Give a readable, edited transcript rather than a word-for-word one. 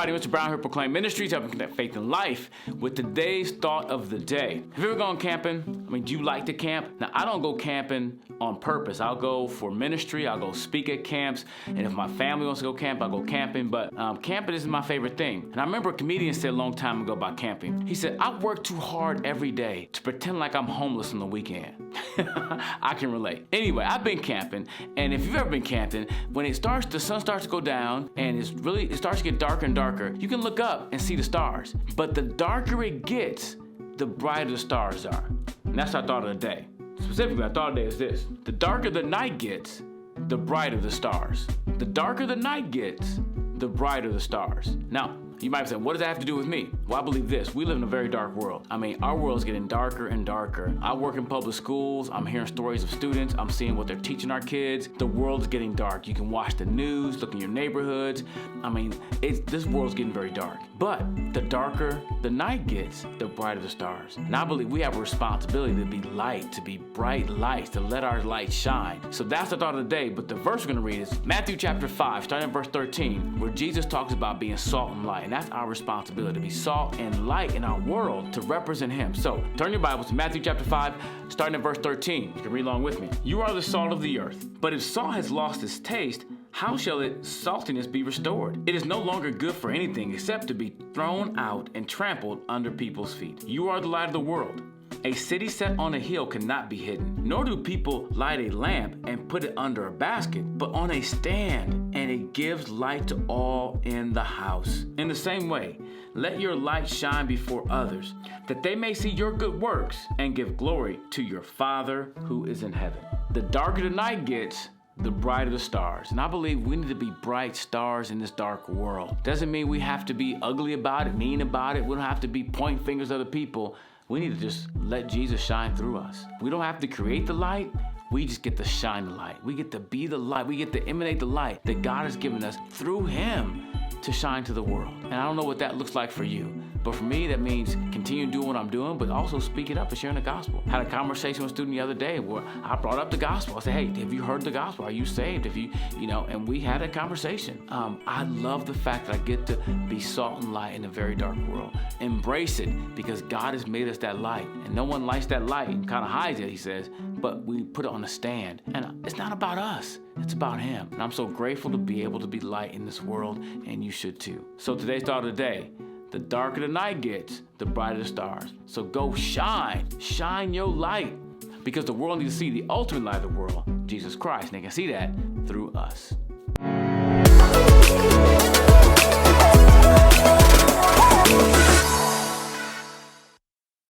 everybody, Mr. Brown here, Proclaim Ministries, helping connect faith and life with today's thought of the day. Have you ever gone camping? Do you like to camp? Now, I don't go camping on purpose. I'll go for ministry, I'll go speak at camps, and if my family wants to go camp, I'll go camping, but camping is my favorite thing. And I remember a comedian said a long time ago about camping. He said, I work too hard every day to pretend like I'm homeless on the weekend. I can relate. Anyway, I've been camping, and if you've ever been camping, when the sun starts to go down, and it starts to get darker and darker, you can look up and see the stars. But the darker it gets, the brighter the stars are. And that's our thought of the day. Specifically, our thought of the day is this: the darker the night gets, the brighter the stars. The darker the night gets, the brighter the stars. Now, you might be saying, what does that have to do with me? Well, I believe this. We live in a very dark world. Our world is getting darker and darker. I work in public schools. I'm hearing stories of students. I'm seeing what they're teaching our kids. The world is getting dark. You can watch the news, look in your neighborhoods. This world's getting very dark. But the darker the night gets, the brighter the stars. And I believe we have a responsibility to be light, to be bright lights, to let our light shine. So that's the thought of the day. But the verse we're going to read is Matthew chapter 5, starting at verse 13, where Jesus talks about being salt and light. And that's our responsibility, to be salt and light in our world, to represent Him. So turn your Bibles to Matthew chapter 5, starting at verse 13. You can read along with me. You are the salt of the earth. But if salt has lost its taste, how shall its saltiness be restored? It is no longer good for anything except to be thrown out and trampled under people's feet. You are the light of the world. A city set on a hill cannot be hidden, nor do people light a lamp and put it under a basket, but on a stand, and it gives light to all in the house. In the same way, let your light shine before others, that they may see your good works and give glory to your Father who is in heaven. The darker the night gets, the brighter the stars. And I believe we need to be bright stars in this dark world. Doesn't mean we have to be ugly about it, mean about it. We don't have to be pointing fingers at other people. We need to just let Jesus shine through us. We don't have to create the light. We just get to shine the light. We get to be the light. We get to emanate the light that God has given us through Him to shine to the world. And I don't know what that looks like for you, but for me, that means continue doing what I'm doing, but also speak it up and sharing the gospel. I had a conversation with a student the other day where I brought up the gospel. I said, hey, have you heard the gospel? Are you saved? And we had a conversation. I love the fact that I get to be salt and light in a very dark world. Embrace it, because God has made us that light, and no one lights that light and kind of hides it, He says, but we put it on a stand. And it's not about us. It's about Him. And I'm so grateful to be able to be light in this world, and you should too. So today's thought of the day: the darker the night gets, the brighter the stars. So go shine your light, because the world needs to see the ultimate light of the world, Jesus Christ, and they can see that through us.